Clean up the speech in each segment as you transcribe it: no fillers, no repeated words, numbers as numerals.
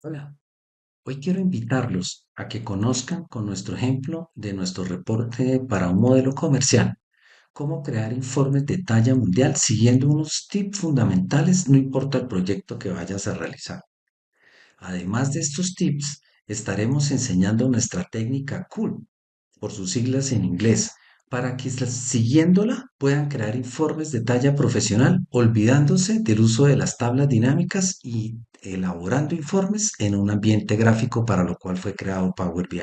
Hola, hoy quiero invitarlos a que conozcan con nuestro ejemplo de nuestro reporte para un modelo comercial, cómo crear informes de talla mundial siguiendo unos tips fundamentales, no importa el proyecto que vayas a realizar. Además de estos tips, estaremos enseñando nuestra técnica COOL, por sus siglas en inglés, para que siguiéndola puedan crear informes de talla profesional, olvidándose del uso de las tablas dinámicas y elaborando informes en un ambiente gráfico para lo cual fue creado Power BI.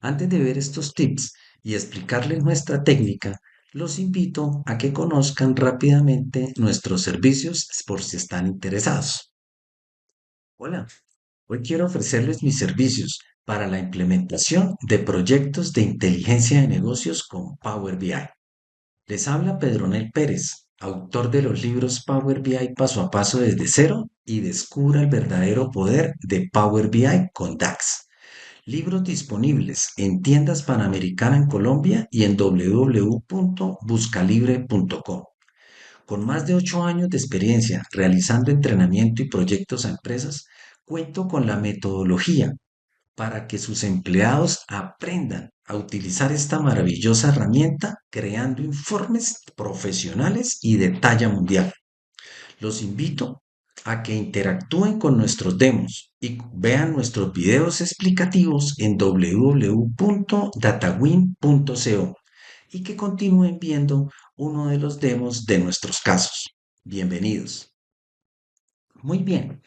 Antes de ver estos tips y explicarles nuestra técnica, los invito a que conozcan rápidamente nuestros servicios por si están interesados. Hola, hoy quiero ofrecerles mis servicios para la implementación de proyectos de inteligencia de negocios con Power BI. Les habla Pedronel Pérez, autor de los libros Power BI paso a paso desde cero y descubra el verdadero poder de Power BI con DAX. Libros disponibles en tiendas Panamericana en Colombia y en www.buscalibre.com. Con más de 8 años de experiencia realizando entrenamiento y proyectos a empresas, cuento con la metodología para que sus empleados aprendan a utilizar esta maravillosa herramienta creando informes profesionales y de talla mundial. Los invito a que interactúen con nuestros demos y vean nuestros videos explicativos en www.datawin.co y que continúen viendo uno de los demos de nuestros casos. Bienvenidos. Muy bien,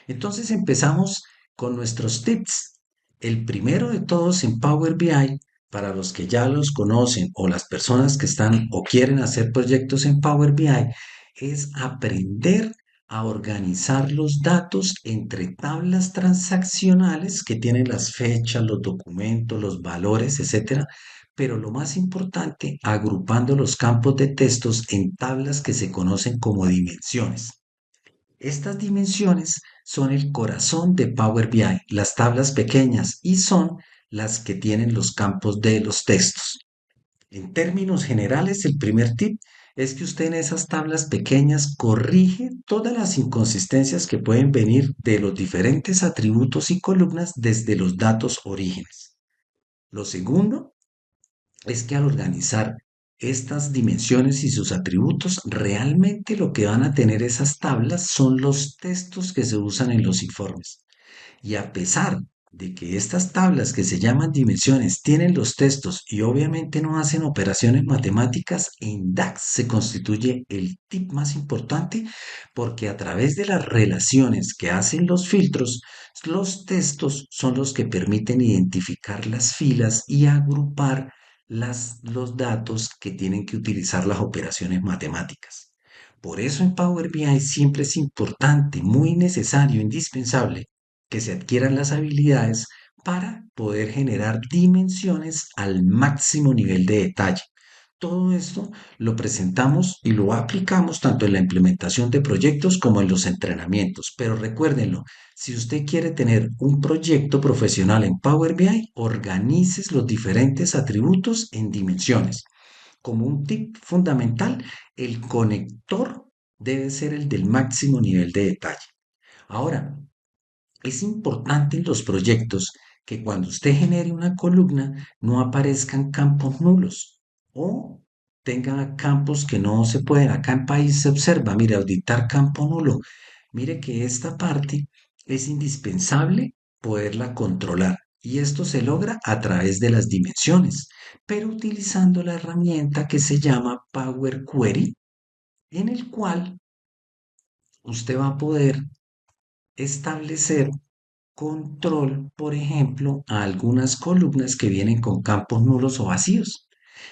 entonces empezamos con nuestros tips. El primero de todos en Power BI, para los que ya los conocen o las personas que están o quieren hacer proyectos en Power BI, es aprender a organizar los datos entre tablas transaccionales que tienen las fechas, los documentos, los valores, etcétera. Pero lo más importante, agrupando los campos de textos en tablas que se conocen como dimensiones. Estas dimensiones son el corazón de Power BI, las tablas pequeñas, y son las que tienen los campos de los textos. En términos generales, el primer tip es que usted en esas tablas pequeñas corrige todas las inconsistencias que pueden venir de los diferentes atributos y columnas desde los datos orígenes. Lo segundo es que al organizar estas dimensiones y sus atributos, realmente lo que van a tener esas tablas son los textos que se usan en los informes. Y a pesar de que estas tablas que se llaman dimensiones tienen los textos y obviamente no hacen operaciones matemáticas, en DAX se constituye el tip más importante porque a través de las relaciones que hacen los filtros, los textos son los que permiten identificar las filas y agrupar los datos que tienen que utilizar las operaciones matemáticas. Por eso en Power BI siempre es importante, muy necesario, indispensable que se adquieran las habilidades para poder generar dimensiones al máximo nivel de detalle. Todo esto lo presentamos y lo aplicamos tanto en la implementación de proyectos como en los entrenamientos. Pero recuérdenlo, si usted quiere tener un proyecto profesional en Power BI, organices los diferentes atributos en dimensiones. Como un tip fundamental, el conector debe ser el del máximo nivel de detalle. Ahora, es importante en los proyectos que cuando usted genere una columna no aparezcan campos nulos o tenga campos que no se pueden. Acá en país se observa, mire, auditar campo nulo. Mire que esta parte es indispensable poderla controlar y esto se logra a través de las dimensiones, pero utilizando la herramienta que se llama Power Query, en el cual usted va a poder establecer control, por ejemplo, a algunas columnas que vienen con campos nulos o vacíos.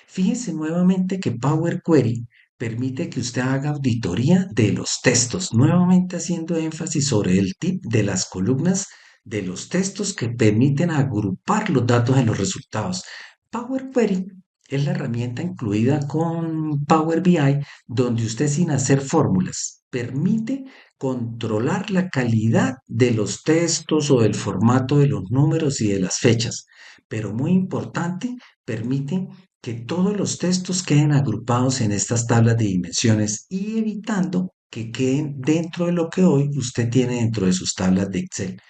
Fíjese nuevamente que Power Query permite que usted haga auditoría de los textos, nuevamente haciendo énfasis sobre el tip de las columnas de los textos que permiten agrupar los datos en los resultados. Power Query es la herramienta incluida con Power BI donde usted sin hacer fórmulas permite controlar la calidad de los textos o del formato de los números y de las fechas, pero muy importante, permite que todos los textos queden agrupados en estas tablas de dimensiones y evitando que queden dentro de lo que hoy usted tiene dentro de sus tablas de Excel.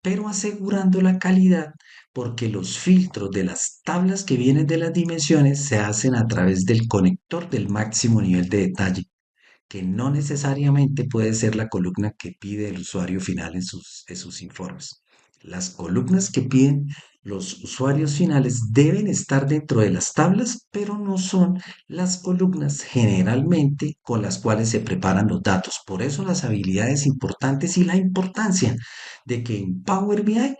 pero asegurando la calidad porque los filtros de las tablas que vienen de las dimensiones se hacen a través del conector del máximo nivel de detalle, que no necesariamente puede ser la columna que pide el usuario final en sus informes. Las columnas que piden los usuarios finales deben estar dentro de las tablas, pero no son las columnas generalmente con las cuales se preparan los datos. Por eso las habilidades importantes y la importancia de que en Power BI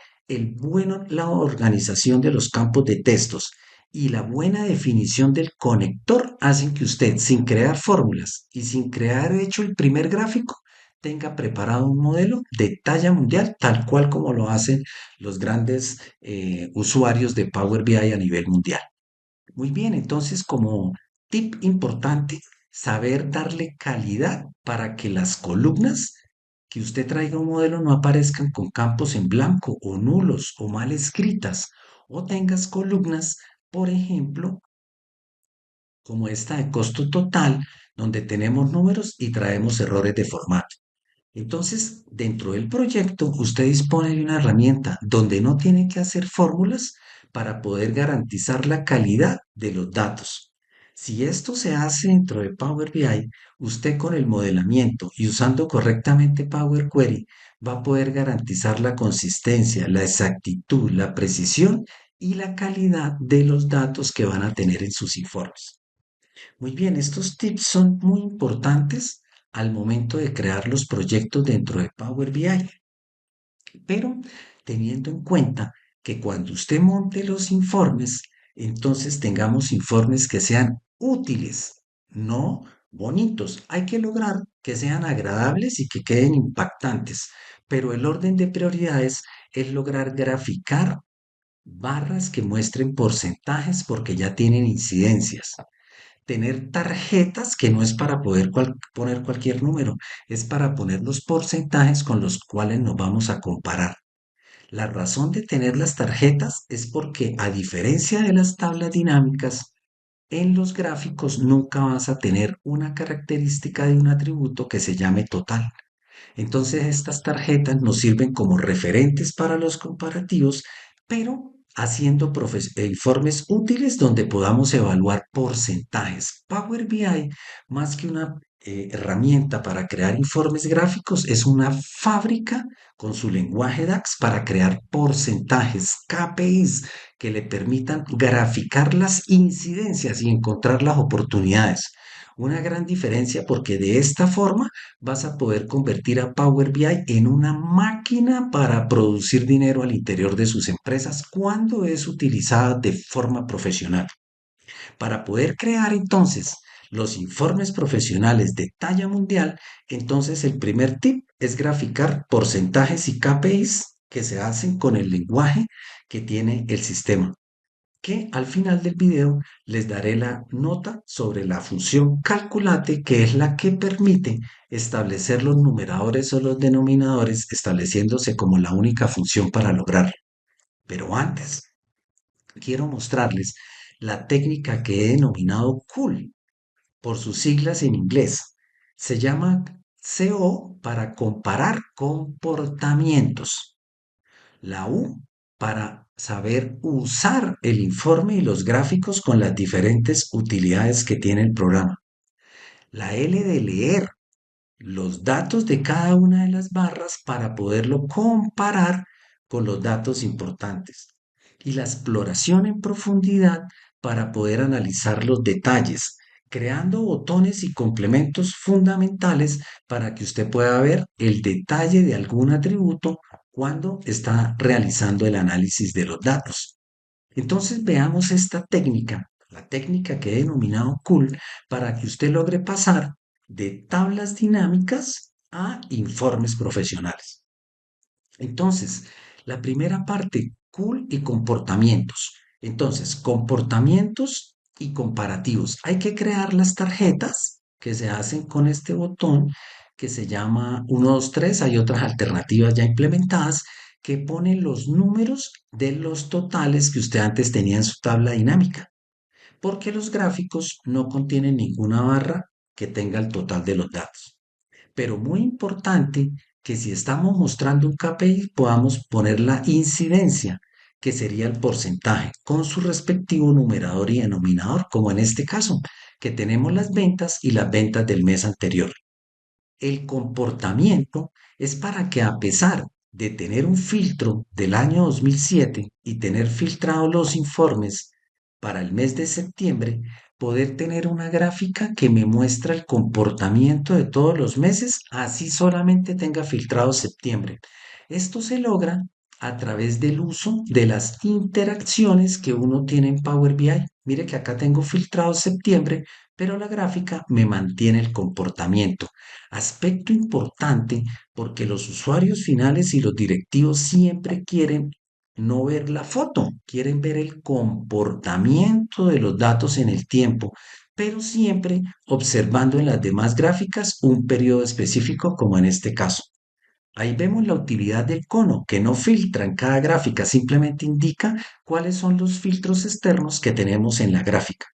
la organización de los campos de textos y la buena definición del conector hacen que usted, sin crear fórmulas y sin crear hecho el primer gráfico, tenga preparado un modelo de talla mundial, tal cual como lo hacen los grandes usuarios de Power BI a nivel mundial. Muy bien, entonces como tip importante, saber darle calidad para que las columnas que usted traiga un modelo no aparezcan con campos en blanco o nulos o mal escritas, o tengas columnas, por ejemplo, como esta de costo total, donde tenemos números y traemos errores de formato. Entonces, dentro del proyecto, usted dispone de una herramienta donde no tiene que hacer fórmulas para poder garantizar la calidad de los datos. Si esto se hace dentro de Power BI, usted con el modelamiento y usando correctamente Power Query va a poder garantizar la consistencia, la exactitud, la precisión y la calidad de los datos que van a tener en sus informes. Muy bien, estos tips son muy importantes al momento de crear los proyectos dentro de Power BI, pero teniendo en cuenta que cuando usted monte los informes, entonces tengamos informes que sean útiles, no bonitos. Hay que lograr que sean agradables y que queden impactantes, pero el orden de prioridades es lograr graficar barras que muestren porcentajes porque ya tienen incidencias, tener tarjetas que no es para poder poner cualquier número, es para poner los porcentajes con los cuales nos vamos a comparar. La razón de tener las tarjetas es porque, a diferencia de las tablas dinámicas, en los gráficos nunca vas a tener una característica de un atributo que se llame total. Entonces estas tarjetas nos sirven como referentes para los comparativos, pero haciendo informes útiles donde podamos evaluar porcentajes. Power BI, más que una herramienta para crear informes gráficos, es una fábrica con su lenguaje DAX para crear porcentajes, KPIs, que le permitan graficar las incidencias y encontrar las oportunidades. Una gran diferencia porque de esta forma vas a poder convertir a Power BI en una máquina para producir dinero al interior de sus empresas cuando es utilizada de forma profesional. Para poder crear entonces los informes profesionales de talla mundial, entonces el primer tip es graficar porcentajes y KPIs que se hacen con el lenguaje que tiene el sistema, que al final del video les daré la nota sobre la función calculate, que es la que permite establecer los numeradores o los denominadores, estableciéndose como la única función para lograrlo. Pero antes, quiero mostrarles la técnica que he denominado COOL, por sus siglas en inglés. Se llama CO para comparar comportamientos. La U para saber usar el informe y los gráficos con las diferentes utilidades que tiene el programa. La L de leer los datos de cada una de las barras para poderlo comparar con los datos importantes. Y la exploración en profundidad para poder analizar los detalles, creando botones y complementos fundamentales para que usted pueda ver el detalle de algún atributo cuando está realizando el análisis de los datos. Entonces veamos esta técnica, la técnica que he denominado COOL, para que usted logre pasar de tablas dinámicas a informes profesionales. Entonces, la primera parte, COOL y comportamientos. Entonces, comportamientos y comparativos. Hay que crear las tarjetas que se hacen con este botón que se llama 1, 2, 3. Hay otras alternativas ya implementadas que ponen los números de los totales que usted antes tenía en su tabla dinámica, porque los gráficos no contienen ninguna barra que tenga el total de los datos. Pero muy importante que si estamos mostrando un KPI podamos poner la incidencia, que sería el porcentaje, con su respectivo numerador y denominador, como en este caso, que tenemos las ventas y las ventas del mes anterior. El comportamiento es para que, a pesar de tener un filtro del año 2007 y tener filtrados los informes para el mes de septiembre, poder tener una gráfica que me muestra el comportamiento de todos los meses, así solamente tenga filtrado septiembre. Esto se logra a través del uso de las interacciones que uno tiene en Power BI. Mire que acá tengo filtrado septiembre, pero la gráfica me mantiene el comportamiento. Aspecto importante, porque los usuarios finales y los directivos siempre quieren no ver la foto, quieren ver el comportamiento de los datos en el tiempo, pero siempre observando en las demás gráficas un periodo específico, como en este caso. Ahí vemos la utilidad del cono, que no filtra en cada gráfica, simplemente indica cuáles son los filtros externos que tenemos en la gráfica.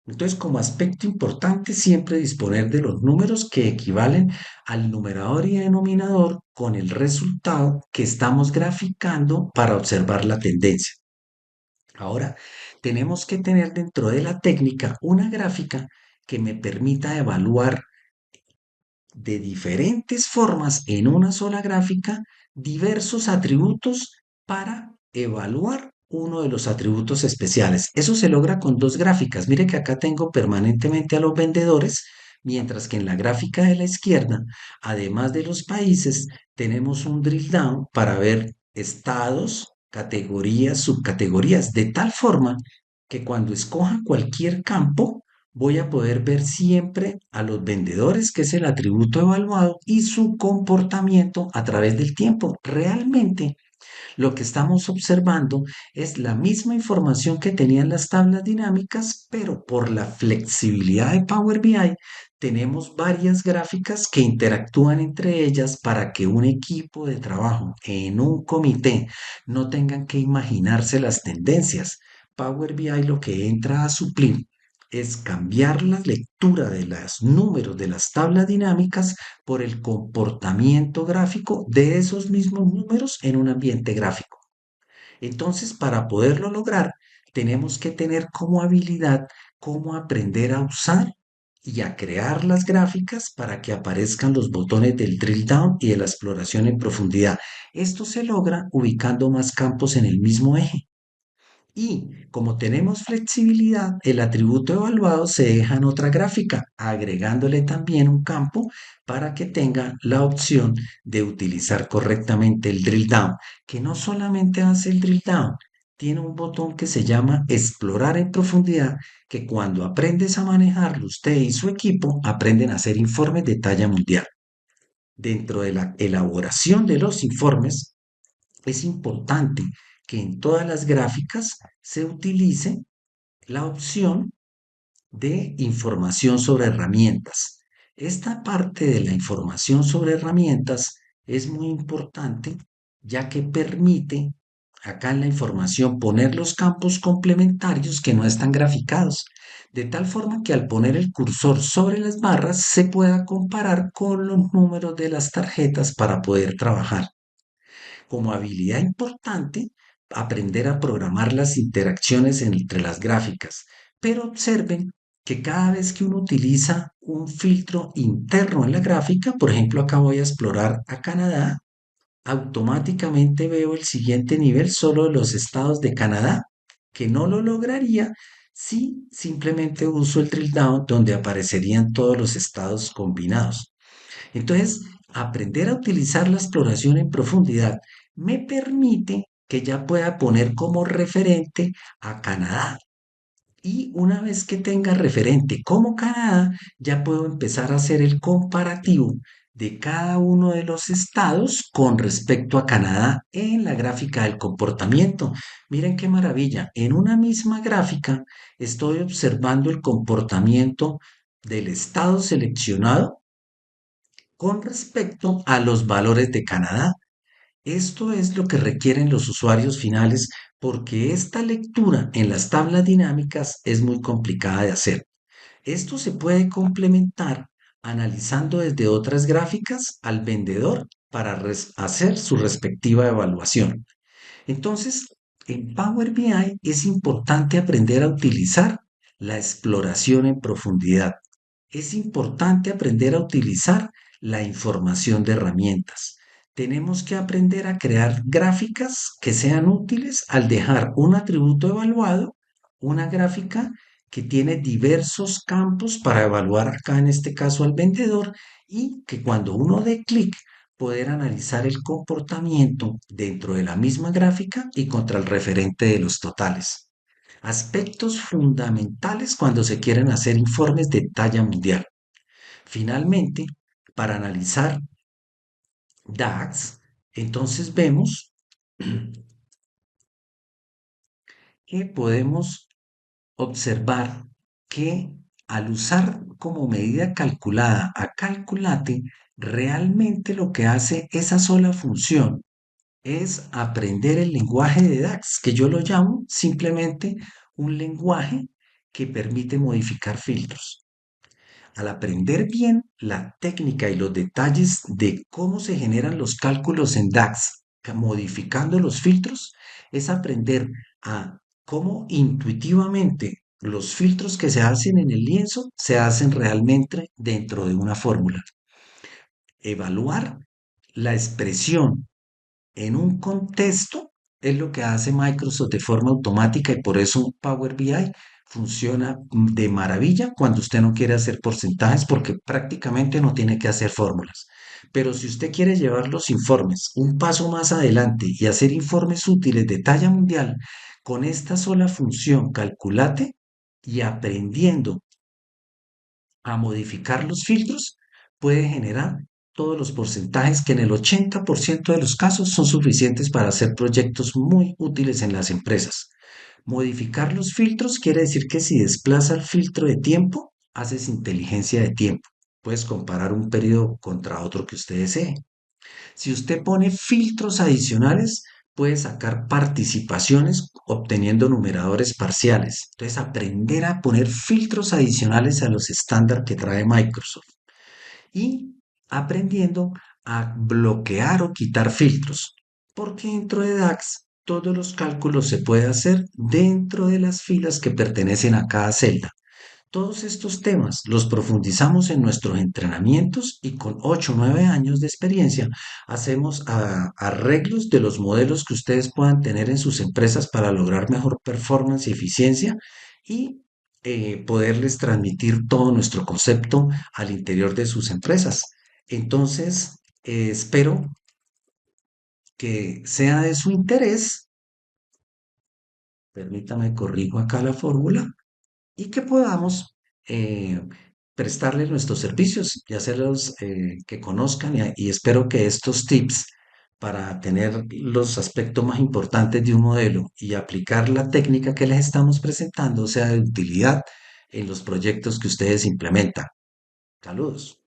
Entonces, como aspecto importante, siempre disponer de los números que equivalen al numerador y denominador con el resultado que estamos graficando para observar la tendencia. Ahora, tenemos que tener dentro de la técnica una gráfica que me permita evaluar de diferentes formas en una sola gráfica diversos atributos para evaluar uno de los atributos especiales. Eso se logra con dos gráficas. Mire que acá tengo permanentemente a los vendedores, mientras que en la gráfica de la izquierda, además de los países, tenemos un drill down para ver estados, categorías, subcategorías, de tal forma que cuando escoja cualquier campo, voy a poder ver siempre a los vendedores, que es el atributo evaluado, y su comportamiento a través del tiempo. Realmente lo que estamos observando es la misma información que tenían las tablas dinámicas, pero por la flexibilidad de Power BI tenemos varias gráficas que interactúan entre ellas para que un equipo de trabajo en un comité no tengan que imaginarse las tendencias. Power BI lo que entra a suplir es cambiar la lectura de los números de las tablas dinámicas por el comportamiento gráfico de esos mismos números en un ambiente gráfico. Entonces, para poderlo lograr, tenemos que tener como habilidad cómo aprender a usar y a crear las gráficas para que aparezcan los botones del drill down y de la exploración en profundidad. Esto se logra ubicando más campos en el mismo eje. Y como tenemos flexibilidad, el atributo evaluado se deja en otra gráfica, agregándole también un campo para que tenga la opción de utilizar correctamente el drill down, que no solamente hace el drill down, tiene un botón que se llama explorar en profundidad, que cuando aprendes a manejarlo, usted y su equipo aprenden a hacer informes de talla mundial. Dentro de la elaboración de los informes, es importante que en todas las gráficas se utilice la opción de información sobre herramientas. Esta parte de la información sobre herramientas es muy importante, ya que permite acá en la información poner los campos complementarios que no están graficados, de tal forma que al poner el cursor sobre las barras se pueda comparar con los números de las tarjetas para poder trabajar. Como habilidad importante, aprender a programar las interacciones entre las gráficas. Pero observen que cada vez que uno utiliza un filtro interno en la gráfica, por ejemplo, acá voy a explorar a Canadá, automáticamente veo el siguiente nivel solo de los estados de Canadá, que no lo lograría si simplemente uso el drill down donde aparecerían todos los estados combinados. Entonces, aprender a utilizar la exploración en profundidad me permite que ya pueda poner como referente a Canadá. Y una vez que tenga referente como Canadá, ya puedo empezar a hacer el comparativo de cada uno de los estados con respecto a Canadá en la gráfica del comportamiento. Miren qué maravilla. En una misma gráfica estoy observando el comportamiento del estado seleccionado con respecto a los valores de Canadá. Esto es lo que requieren los usuarios finales, porque esta lectura en las tablas dinámicas es muy complicada de hacer. Esto se puede complementar analizando desde otras gráficas al vendedor para hacer su respectiva evaluación. Entonces, en Power BI es importante aprender a utilizar la exploración en profundidad. Es importante aprender a utilizar la información de herramientas. Tenemos que aprender a crear gráficas que sean útiles al dejar un atributo evaluado, una gráfica que tiene diversos campos para evaluar acá en este caso al vendedor y que cuando uno dé clic poder analizar el comportamiento dentro de la misma gráfica y contra el referente de los totales. Aspectos fundamentales cuando se quieren hacer informes de talla mundial. Finalmente, para analizar DAX, entonces vemos que podemos observar que al usar como medida calculada a calculate, realmente lo que hace esa sola función es aprender el lenguaje de DAX, que yo lo llamo simplemente un lenguaje que permite modificar filtros. Al aprender bien la técnica y los detalles de cómo se generan los cálculos en DAX, modificando los filtros, es aprender a cómo intuitivamente los filtros que se hacen en el lienzo se hacen realmente dentro de una fórmula. Evaluar la expresión en un contexto es lo que hace Microsoft de forma automática y por eso Power BI funciona de maravilla cuando usted no quiere hacer porcentajes porque prácticamente no tiene que hacer fórmulas. Pero si usted quiere llevar los informes un paso más adelante y hacer informes útiles de talla mundial con esta sola función, calculate y aprendiendo a modificar los filtros, puede generar todos los porcentajes que en el 80% de los casos son suficientes para hacer proyectos muy útiles en las empresas. Modificar los filtros quiere decir que si desplaza el filtro de tiempo, haces inteligencia de tiempo. Puedes comparar un periodo contra otro que usted desee. Si usted pone filtros adicionales, puede sacar participaciones obteniendo numeradores parciales. Entonces, aprender a poner filtros adicionales a los estándares que trae Microsoft y aprendiendo a bloquear o quitar filtros. Porque dentro de DAX todos los cálculos se puede hacer dentro de las filas que pertenecen a cada celda. Todos estos temas los profundizamos en nuestros entrenamientos y con 8 o 9 años de experiencia hacemos arreglos de los modelos que ustedes puedan tener en sus empresas para lograr mejor performance y eficiencia y poderles transmitir todo nuestro concepto al interior de sus empresas. Entonces, espero que sea de su interés, permítame corrijo acá la fórmula, y que podamos eh, prestarles nuestros servicios y hacerlos que conozcan y espero que estos tips para tener los aspectos más importantes de un modelo y aplicar la técnica que les estamos presentando sea de utilidad en los proyectos que ustedes implementan. Saludos.